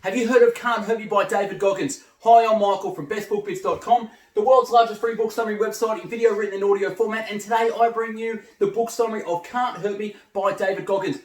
Have you heard of Can't Hurt Me by David Goggins? Hi, I'm Michael from bestbookbits.com, the world's largest free book summary website in video, written and audio format, and today I bring you the book summary of Can't Hurt Me by David Goggins.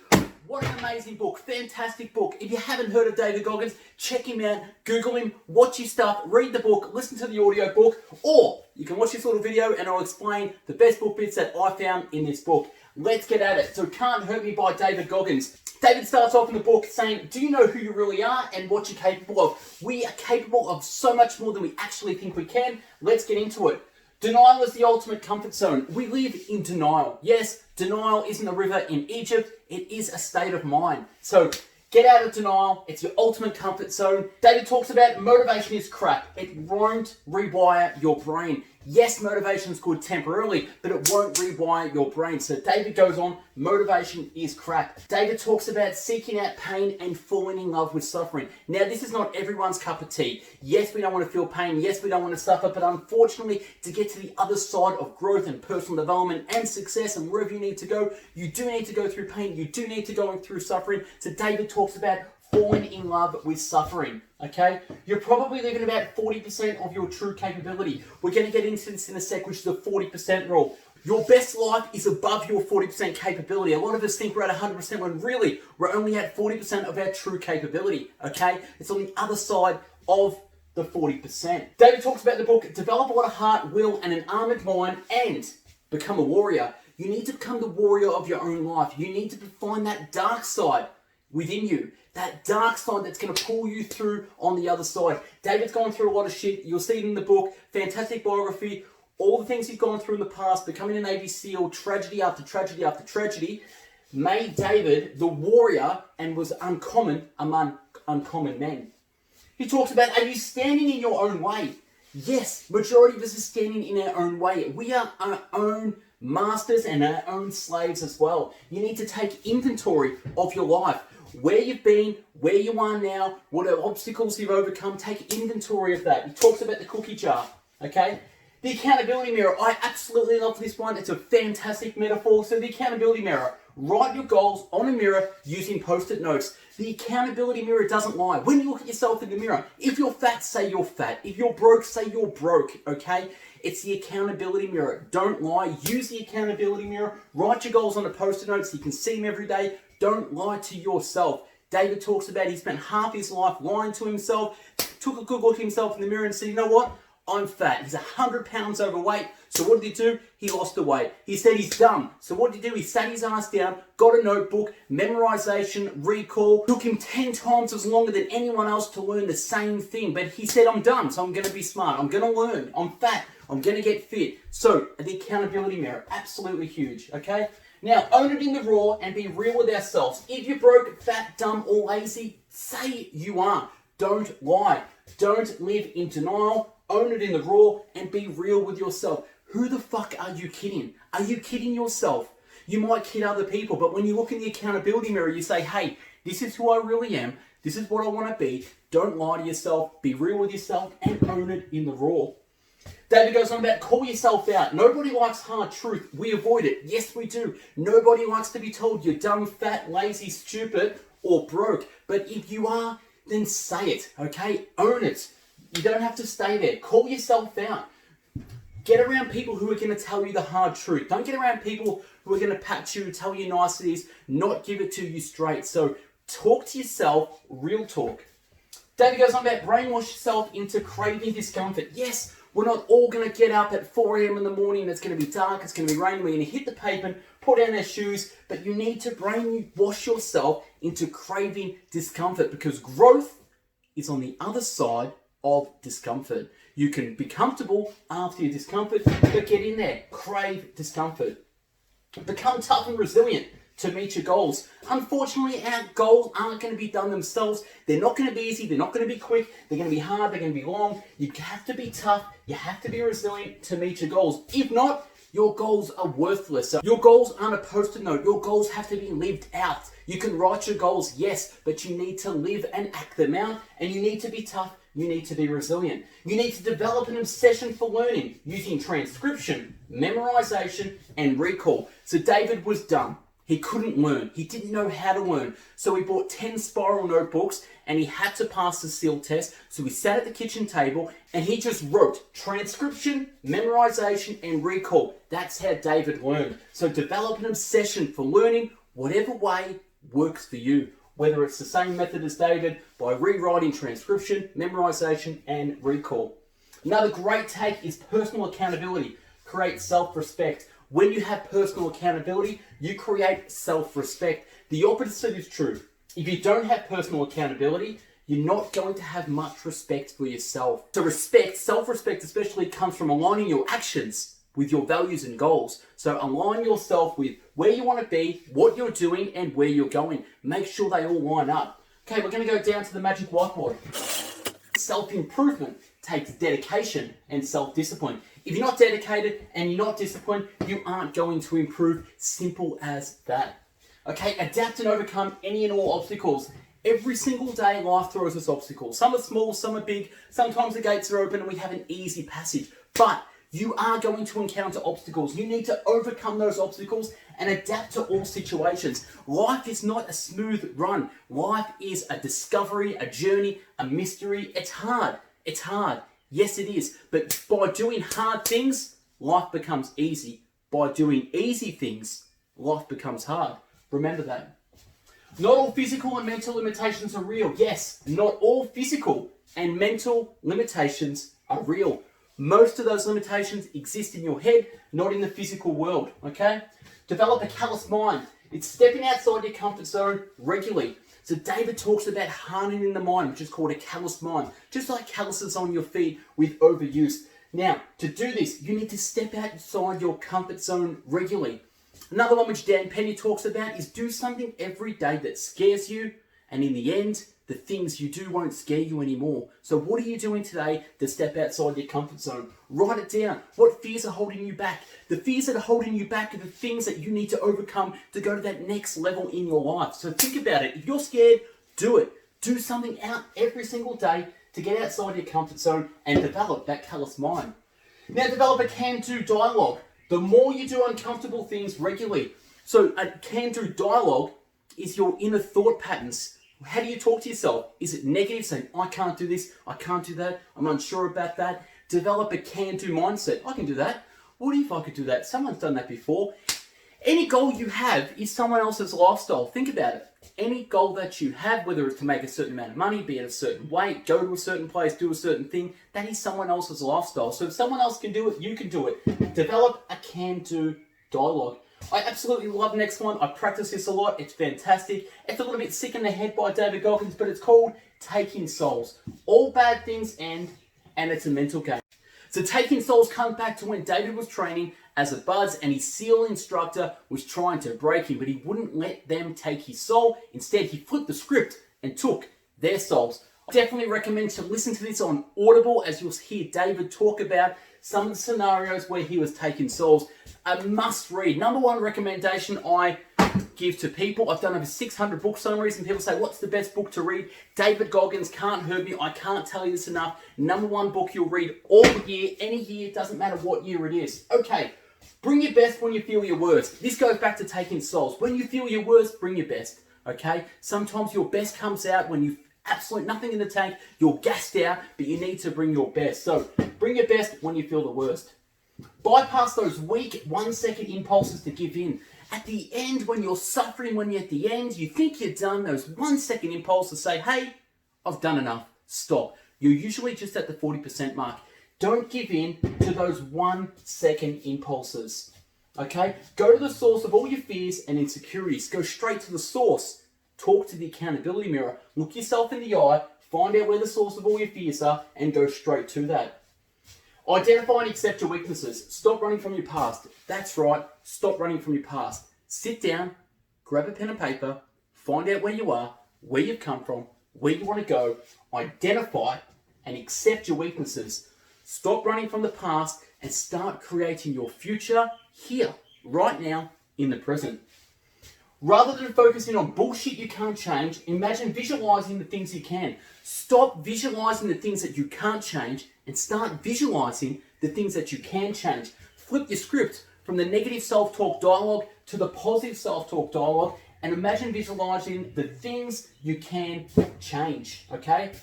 What an amazing book, fantastic book. If you haven't heard of David Goggins, check him out, Google him, watch his stuff, read the book, listen to the audio book, or you can watch this little video and I'll explain the best book bits that I found in this book. Let's get at it. So Can't Hurt Me by David Goggins. David starts off in the book saying, do you know who you really are and what you're capable of? We are capable of so much more than we actually think we can. Let's get into it. Denial is the ultimate comfort zone. We live in denial. Yes, denial isn't a river in Egypt. It is a state of mind. So get out of denial. It's your ultimate comfort zone. David talks about motivation is crap. It won't rewire your brain. Yes, motivation is good temporarily, but it won't rewire your brain. So David goes on, motivation is crap. David talks about seeking out pain and falling in love with suffering. Now, this is not everyone's cup of tea. Yes, we don't want to feel pain. Yes, we don't want to suffer. But unfortunately, to get to the other side of growth and personal development and success and wherever you need to go, you do need to go through pain. You do need to go through suffering. So David talks about falling in love with suffering, okay? You're probably living about 40% of your true capability. We're going to get into this in a sec, which is the 40% rule. Your best life is above your 40% capability. A lot of us think we're at 100% when really we're only at 40% of our true capability, okay? It's on the other side of the 40%. David talks about the book, develop a heart, will, and an armored mind, and become a warrior. You need to become the warrior of your own life. You need to find that dark side within you, that dark side that's going to pull you through on the other side. David's gone through a lot of shit. You'll see it in the book. Fantastic biography. All the things he's gone through in the past, becoming a Navy SEAL, tragedy after tragedy after tragedy, made David the warrior and was uncommon among uncommon men. He talks about, are you standing in your own way? Yes, majority of us are standing in our own way. We are our own masters and our own slaves as well. You need to take inventory of your life. Where you've been, where you are now, what are obstacles you've overcome, take inventory of that. He talks about the cookie jar, okay? The accountability mirror, I absolutely love this one. It's a fantastic metaphor. So the accountability mirror, write your goals on a mirror using post-it notes. The accountability mirror doesn't lie. When you look at yourself in the mirror, if you're fat, say you're fat. If you're broke, say you're broke, okay? It's the accountability mirror. Don't lie. Use the accountability mirror. Write your goals on a post-it note so you can see them every day. Don't lie to yourself. David talks about he spent half his life lying to himself, took a good look at himself in the mirror and said, you know what? I'm fat. He's 100 pounds overweight. So what did he do? He lost the weight. He said he's dumb. So what did he do? He sat his ass down, got a notebook, memorization, recall. Took him 10 times as longer than anyone else to learn the same thing. But he said, I'm dumb, so I'm going to be smart. I'm going to learn. I'm fat. I'm going to get fit. So the accountability mirror, absolutely huge, okay? Now, own it in the raw and be real with ourselves. If you're broke, fat, dumb, or lazy, say you are. Don't lie. Don't live in denial. Own it in the raw and be real with yourself. Who the fuck are you kidding? Are you kidding yourself? You might kid other people, but when you look in the accountability mirror, you say, hey, this is who I really am. This is what I want to be. Don't lie to yourself. Be real with yourself and own it in the raw. David goes on about call yourself out. Nobody likes hard truth. We avoid it. Yes, we do. Nobody likes to be told you're dumb, fat, lazy, stupid, or broke. But if you are, then say it, okay? Own it. You don't have to stay there. Call yourself out. Get around people who are going to tell you the hard truth. Don't get around people who are going to pat you, tell you niceties, not give it to you straight. So talk to yourself, real talk. David goes on about brainwash yourself into craving discomfort. Yes, we're not all going to get up at 4 a.m. in the morning. It's going to be dark. It's going to be raining. We're going to hit the pavement, put down our shoes. But you need to brainwash yourself into craving discomfort because growth is on the other side of discomfort. You can be comfortable after your discomfort, but get in there. Crave discomfort. Become tough and resilient to meet your goals. Unfortunately, our goals aren't going to be done themselves. They're not going to be easy. They're not going to be quick. They're going to be hard. They're going to be long. You have to be tough. You have to be resilient to meet your goals. If not, your goals are worthless. So your goals aren't a post-it note. Your goals have to be lived out. You can write your goals, yes, but you need to live and act them out, and you need to be tough. You need to be resilient. You need to develop an obsession for learning using transcription, memorization, and recall. So David was dumb. He couldn't learn. He didn't know how to learn. So he bought 10 spiral notebooks and he had to pass the seal test. So he sat at the kitchen table and he just wrote transcription, memorization, and recall. That's how David learned. So develop an obsession for learning whatever way works for you. Whether it's the same method as David by rewriting transcription, memorization, and recall. Another great take is personal accountability. Create self-respect. When you have personal accountability, you create self-respect. The opposite is true. If you don't have personal accountability, you're not going to have much respect for yourself. So respect, self-respect especially, comes from aligning your actions with your values and goals. So align yourself with where you want to be, what you're doing, and where you're going. Make sure they all line up. Okay, we're going to go down to the magic whiteboard. Self-improvement takes dedication and self-discipline. If you're not dedicated and you're not disciplined, you aren't going to improve. Simple as that. Okay, adapt and overcome any and all obstacles. Every single day, life throws us obstacles. Some are small, some are big. Sometimes the gates are open and we have an easy passage. But you are going to encounter obstacles. You need to overcome those obstacles and adapt to all situations. Life is not a smooth run. Life is a discovery, a journey, a mystery. It's hard. It's hard. Yes, it is. But by doing hard things, life becomes easy. By doing easy things, life becomes hard. Remember that. Not all physical and mental limitations are real. Yes, not all physical and mental limitations are real. Most of those limitations exist in your head, not in the physical world, okay? Develop a callous mind. It's stepping outside your comfort zone regularly. So David talks about hardening the mind, which is called a callous mind, just like calluses on your feet with overuse. Now, to do this, you need to step outside your comfort zone regularly. Another one which Dan Penny talks about is do something every day that scares you, and in the end, the things you do won't scare you anymore. So what are you doing today to step outside your comfort zone? Write it down. What fears are holding you back? The fears that are holding you back are the things that you need to overcome to go to that next level in your life. So think about it. If you're scared, do it. Do something out every single day to get outside your comfort zone and develop that callous mind. Now develop a can-do dialogue. The more you do uncomfortable things regularly. So a can-do dialogue is your inner thought patterns. How do you talk to yourself? Is it negative, saying, I can't do this, I can't do that, I'm unsure about that? Develop a can-do mindset. I can do that. What if I could do that? Someone's done that before. Any goal you have is someone else's lifestyle. Think about it. Any goal that you have, whether it's to make a certain amount of money, be at a certain weight, go to a certain place, do a certain thing, that is someone else's lifestyle. So if someone else can do it, you can do it. Develop a can-do dialogue. I absolutely love the next one. I practice this a lot. It's fantastic. It's a little bit sick in the head by David Goggins, but it's called Taking Souls. All bad things end, and it's a mental game. So Taking Souls comes back to when David was training as a buzz and his SEAL instructor was trying to break him, but he wouldn't let them take his soul. Instead, he flipped the script and took their souls. I definitely recommend to listen to this on Audible, as you'll hear David talk about some of the scenarios where he was taking souls. A must read. Number one recommendation I give to people. I've done over 600 book summaries and people say, what's the best book to read? David Goggins, Can't Hurt Me. I can't tell you this enough. Number one book you'll read all year, any year, doesn't matter what year it is. Okay, bring your best when you feel your worst. This goes back to taking souls. When you feel your worst, bring your best. Okay? Sometimes your best comes out when you've absolutely nothing in the tank, you're gassed out, but you need to bring your best. So bring your best when you feel the worst. Bypass those weak 1 second impulses to give in. At the end, when you're suffering, when you're at the end, you think you're done, those 1 second impulses say, hey, I've done enough, stop. You're usually just at the 40% mark. Don't give in to those 1 second impulses. Okay? Go to the source of all your fears and insecurities. Go straight to the source. Talk to the accountability mirror. Look yourself in the eye, find out where the source of all your fears are, and go straight to that. Identify and accept your weaknesses. Stop running from your past. That's right, stop running from your past. Sit down, grab a pen and paper, find out where you are, where you've come from, where you want to go, identify and accept your weaknesses. Stop running from the past and start creating your future here, right now, in the present. Rather than focusing on bullshit you can't change, imagine visualizing the things you can. Stop visualizing the things that you can't change and start visualizing the things that you can change. Flip your script. from the negative self-talk dialogue to the positive self-talk dialogue, and imagine visualizing the things you can change, okay?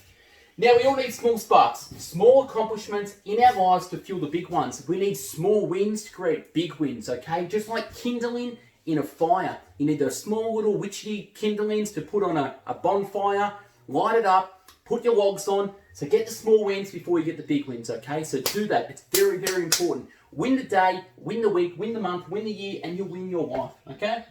Now, we all need small sparks, small accomplishments in our lives to fuel the big ones. We need small wins to create big wins, okay? Just like kindling in a fire. You need those small little witchy kindlings to put on a bonfire, light it up, put your logs on. So get the small wins before you get the big wins, okay? So do that. It's very, very important. Win the day, win the week, win the month, win the year, and you'll win your life, okay?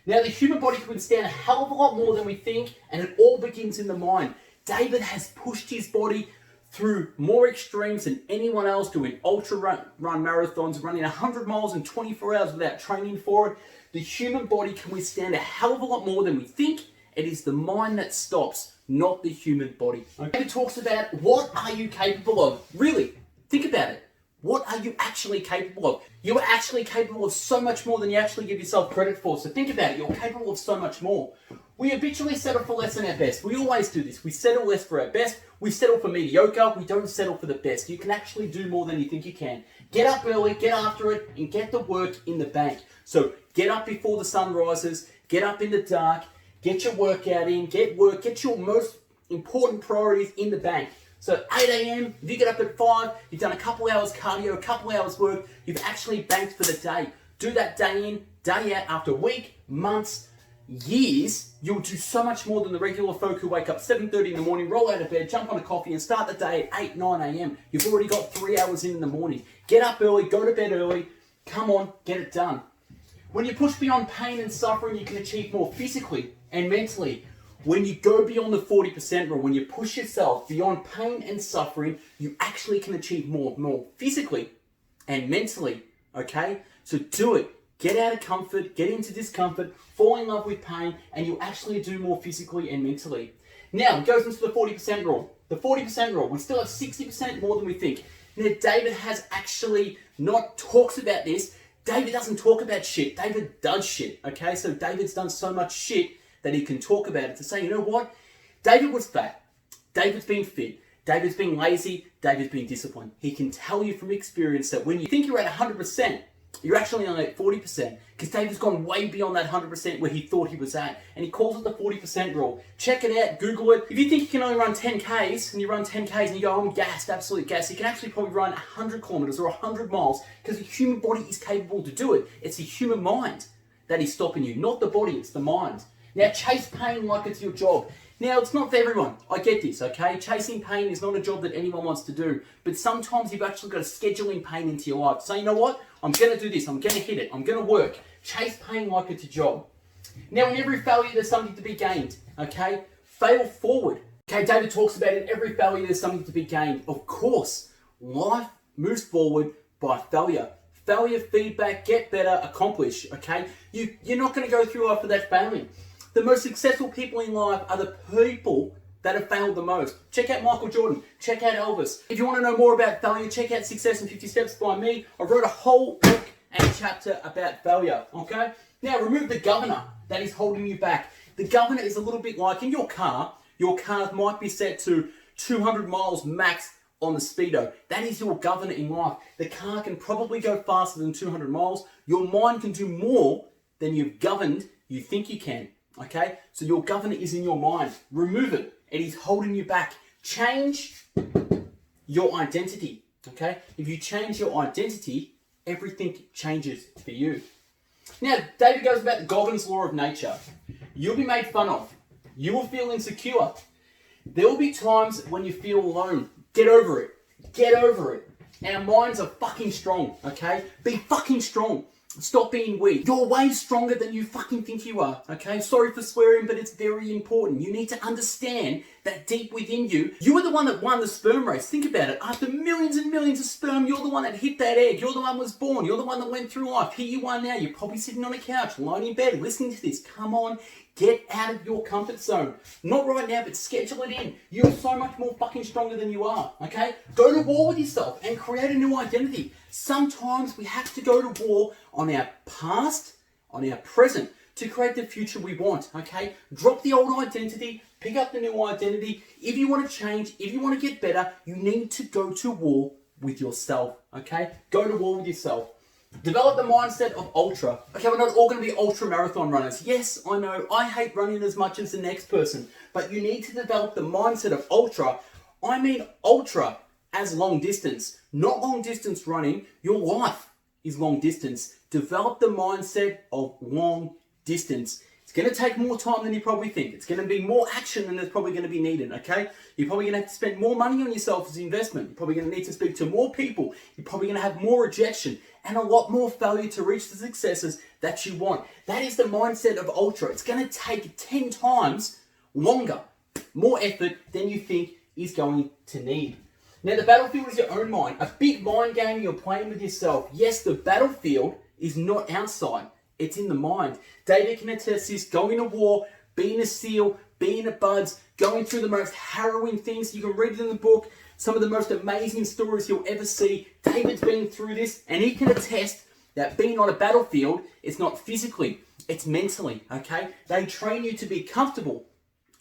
Now, the human body can withstand a hell of a lot more than we think, and it all begins in the mind. David has pushed his body through more extremes than anyone else, doing ultra run marathons, running 100 miles in 24 hours without training for it. The human body can withstand a hell of a lot more than we think. It is the mind that stops, not the human body. Okay? David talks about, what are you capable of? Really, think about it. What are you actually capable of? You are actually capable of so much more than you actually give yourself credit for. So think about it. You're capable of so much more. We habitually settle for less than our best. We always do this. We settle less for our best. We settle for mediocre. We don't settle for the best. You can actually do more than you think you can. Get up early, get after it, and get the work in the bank. So get up before the sun rises. Get up in the dark. Get your workout in. Get work. Get your most important priorities in the bank. So 8 a.m, if you get up at 5, you've done a couple hours cardio, a couple hours work, you've actually banked for the day. Do that day in, day out. After a week, months, years, you'll do so much more than the regular folk who wake up 7:30 in the morning, roll out of bed, jump on a coffee and start the day at 8, 9 a.m. You've already got 3 hours in the morning. Get up early, go to bed early, come on, get it done. When you push beyond pain and suffering, you can achieve more physically and mentally. When you go beyond the 40% rule, when you push yourself beyond pain and suffering, you actually can achieve more physically and mentally, okay? So do it. Get out of comfort, get into discomfort, fall in love with pain, and you'll actually do more physically and mentally. Now, it goes into the 40% rule. The 40% rule, we still have 60% more than we think. Now, David has actually not talks about this. David doesn't talk about shit. David does shit, okay? So David's done so much shit that he can talk about it to say, you know what? David was fat. David's been fit. David's been lazy. David's been disciplined. He can tell you from experience that when you think you're at 100%, you're actually only at 40%, because David's gone way beyond that 100% where he thought he was at, and he calls it the 40% rule. Check it out, Google it. If you think you can only run 10Ks, and you run 10Ks and you go, I'm gassed, absolute gas, you can actually probably run 100 kilometers or 100 miles, because the human body is capable to do it. It's the human mind that is stopping you, not the body, it's the mind. Now, chase pain like it's your job. Now, it's not for everyone. I get this, okay? Chasing pain is not a job that anyone wants to do. But sometimes you've actually got to schedule in pain into your life. So, you know what? I'm going to do this. I'm going to hit it. I'm going to work. Chase pain like it's a job. Now, in every failure, there's something to be gained, okay? Fail forward. Okay, David talks about in every failure, there's something to be gained. Of course, life moves forward by failure. Failure, feedback, get better, accomplish, okay? You're not going to go through life without failing. The most successful people in life are the people that have failed the most. Check out Michael Jordan. Check out Elvis. If you want to know more about failure, check out Success in 50 Steps by me. I wrote a whole book and chapter about failure, okay? Now, remove the governor that is holding you back. The governor is a little bit like in your car might be set to 200 miles max on the speedo. That is your governor in life. The car can probably go faster than 200 miles. Your mind can do more than you've governed you think you can. Okay, so your governor is in your mind. Remove it. It is holding you back. Change your identity. Okay, if you change your identity, everything changes for you. Now, David goes about the Goggins law of nature. You'll be made fun of. You will feel insecure. There will be times when you feel alone. Get over it. Get over it. Our minds are fucking strong. Okay, be fucking strong. Stop being weak. You're way stronger than you fucking think you are, okay? Sorry for swearing, but it's very important. You need to understand that deep within you, you were the one that won the sperm race. Think about it. After millions and millions of sperm, you're the one that hit that egg. You're the one that was born. You're the one that went through life. Here you are now. You're probably sitting on a couch, lying in bed, listening to this. Come on, get out of your comfort zone. Not right now, but schedule it in. You're so much more fucking stronger than you are, okay? Go to war with yourself and create a new identity. Sometimes we have to go to war on our past, on our present, to create the future we want, okay? Drop the old identity, pick up the new identity. If you want to change, if you want to get better, you need to go to war with yourself, okay? Go to war with yourself. Develop the mindset of ultra. Okay, we're not all going to be ultra marathon runners. Yes, I know, I hate running as much as the next person, but you need to develop the mindset of ultra. I mean ultra as long distance, not long distance running. Your life is long distance. Develop the mindset of long distance. It's going to take more time than you probably think. It's going to be more action than is probably going to be needed, okay? You're probably going to have to spend more money on yourself as an investment. You're probably going to need to speak to more people. You're probably going to have more rejection and a lot more failure to reach the successes that you want. That is the mindset of ultra. It's going to take 10 times longer, more effort than you think is going to need. Now, the battlefield is your own mind. A big mind game you're playing with yourself. Yes, the battlefield is not outside. It's in the mind. David can attest this. Going to war, being a SEAL, being a BUDS, going through the most harrowing things. You can read it in the book. Some of the most amazing stories you'll ever see. David's been through this, and he can attest that being on a battlefield, it's not physically, it's mentally, okay? They train you to be comfortable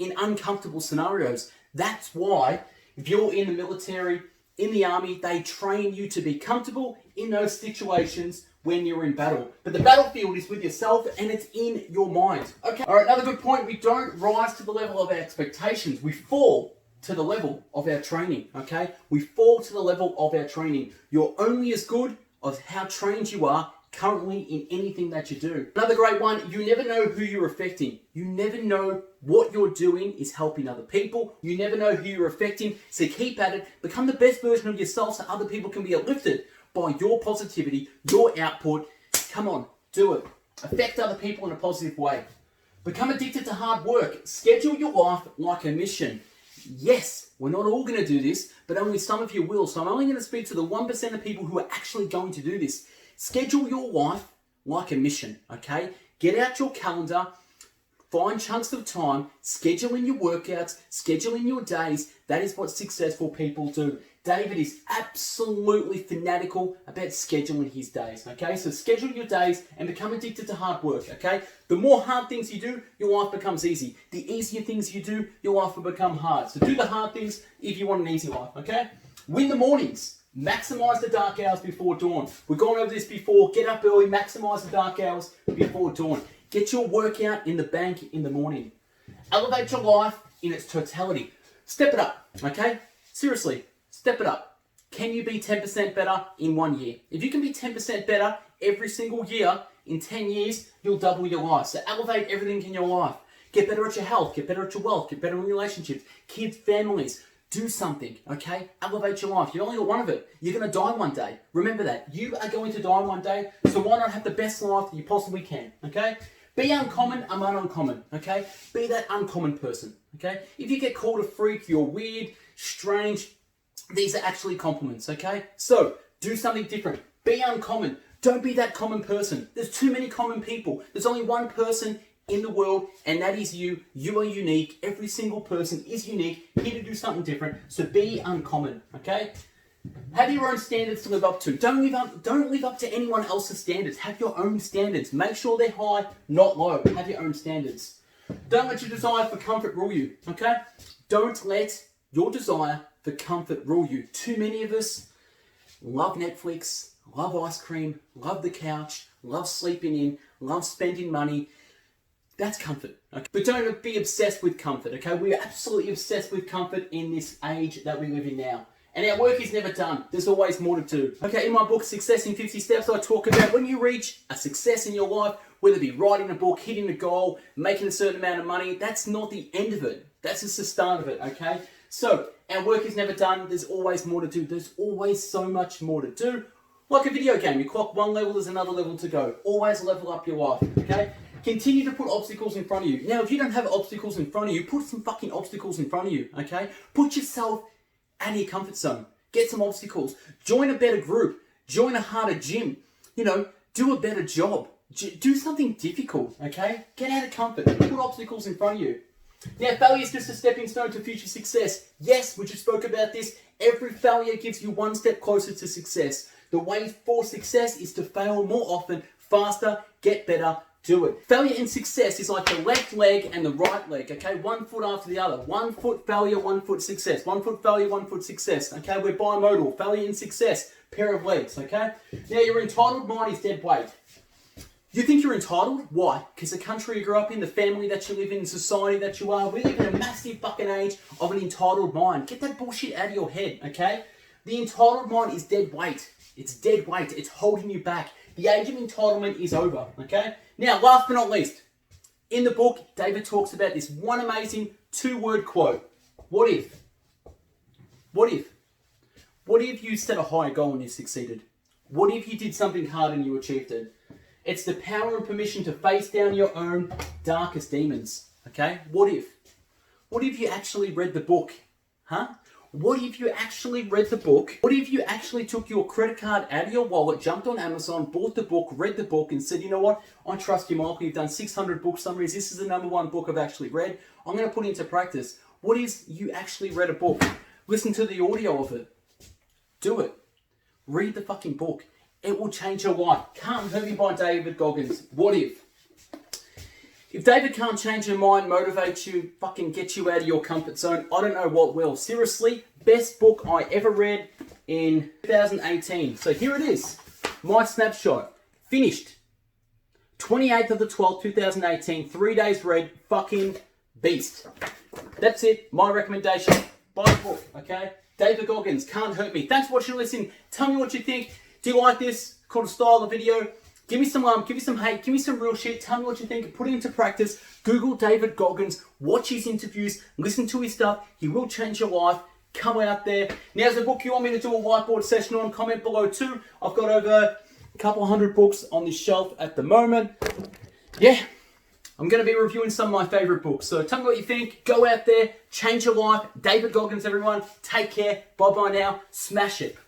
in uncomfortable scenarios. That's why if you're in the military, in the army, they train you to be comfortable in those situations when you're in battle. But the battlefield is with yourself and it's in your mind. Okay. All right, another good point. We don't rise to the level of our expectations. We fall to the level of our training, okay? We fall to the level of our training. You're only as good as how trained you are currently in anything that you do. Another great one, you never know who you're affecting. You never know what you're doing is helping other people. You never know who you're affecting, so keep at it. Become the best version of yourself so other people can be uplifted by your positivity, your output. Come on, do it. Affect other people in a positive way. Become addicted to hard work. Schedule your life like a mission. Yes, we're not all going to do this, but only some of you will. So I'm only going to speak to the 1% of people who are actually going to do this. Schedule your life like a mission, okay? Get out your calendar, find chunks of time, schedule in your workouts, schedule in your days. That is what successful people do. David is absolutely fanatical about scheduling his days, okay? So schedule your days and become addicted to hard work, okay? The more hard things you do, your life becomes easy. The easier things you do, your life will become hard. So do the hard things if you want an easy life, okay? Win the mornings. Maximize the dark hours before dawn. We've gone over this before. Get up early, maximize the dark hours before dawn. Get your workout in the bank in the morning. Elevate your life in its totality. Step it up, okay? Seriously, step it up. Can you be 10% better in 1 year? If you can be 10% better every single year, in 10 years, you'll double your life. So elevate everything in your life. Get better at your health, get better at your wealth, get better in relationships, kids, families. Do something, okay? Elevate your life. You only got one of it. You're going to die one day. Remember that. You are going to die one day, so why not have the best life that you possibly can, okay? Be uncommon, I'm uncommon, okay? Be that uncommon person, okay? If you get called a freak, you're weird, strange, these are actually compliments, okay? So, do something different. Be uncommon. Don't be that common person. There's too many common people. There's only one person in the world, and that is you. You are unique. Every single person is unique, here to do something different. So be uncommon, okay? Have your own standards to live up to. Don't live up to anyone else's standards. Have your own standards. Make sure they're high, not low. Have your own standards. Don't let your desire for comfort rule you, okay? Don't let your desire for comfort rule you. Too many of us love Netflix, love ice cream, love the couch, love sleeping in, love spending money. That's comfort, okay? But don't be obsessed with comfort, okay? We are absolutely obsessed with comfort in this age that we live in now. And our work is never done. There's always more to do. Okay, in my book, Success in 50 Steps, I talk about when you reach a success in your life, whether it be writing a book, hitting a goal, making a certain amount of money, that's not the end of it. That's just the start of it, okay? So, our work is never done. There's always more to do. There's always so much more to do. Like a video game, you clock one level, there's another level to go. Always level up your life, okay? Continue to put obstacles in front of you. Now, if you don't have obstacles in front of you, put some fucking obstacles in front of you, okay? Put yourself out of your comfort zone. Get some obstacles. Join a better group. Join a harder gym. You know, do a better job. Do something difficult, okay? Get out of comfort. Put obstacles in front of you. Now, failure is just a stepping stone to future success. Yes, we just spoke about this. Every failure gives you one step closer to success. The way for success is to fail more often, faster, get better, Do it. Failure and success is like the left leg and the right leg, okay? 1 foot after the other. 1 foot failure, 1 foot success. 1 foot failure, 1 foot success, okay? We're bimodal. Failure and success, pair of legs, okay? Now, your entitled mind is dead weight. You think you're entitled? Why? Because the country you grew up in, the family that you live in, the society that you are, we live in a massive fucking age of an entitled mind. Get that bullshit out of your head, okay? The entitled mind is dead weight. It's dead weight. It's holding you back. The age of entitlement is over, okay? Now, last but not least, in the book, David talks about this one amazing 2-word quote. What if? What if? What if you set a higher goal and you succeeded? What if you did something hard and you achieved it? It's the power and permission to face down your own darkest demons, okay? What if? What if you actually read the book? Huh? What if you actually read the book? What if you actually took your credit card out of your wallet, jumped on Amazon, bought the book, read the book, and said, you know what? I trust you, Michael. You've done 600 book summaries. This is the #1 book I've actually read. I'm going to put it into practice. What if you actually read a book? Listen to the audio of it. Do it. Read the fucking book. It will change your life. Can't Hurt Me by David Goggins. What if? If David can't change your mind, motivate you, fucking get you out of your comfort zone, I don't know what will. Seriously, best book I ever read in 2018. So here it is. My snapshot. Finished. 28th of the 12th, 2018. 3 days read. Fucking beast. That's it. My recommendation. Buy the book, okay? David Goggins, Can't Hurt Me. Thanks for watching and listening. Tell me what you think. Do you like this kind of style of video? Give me some love, give me some hate, give me some real shit. Tell me what you think. Put it into practice. Google David Goggins. Watch his interviews. Listen to his stuff. He will change your life. Come out there. Now, there's a book you want me to do a whiteboard session on. Comment below too. I've got over a couple hundred books on this shelf at the moment. Yeah, I'm going to be reviewing some of my favorite books. So tell me what you think. Go out there. Change your life. David Goggins, everyone. Take care. Bye-bye now. Smash it.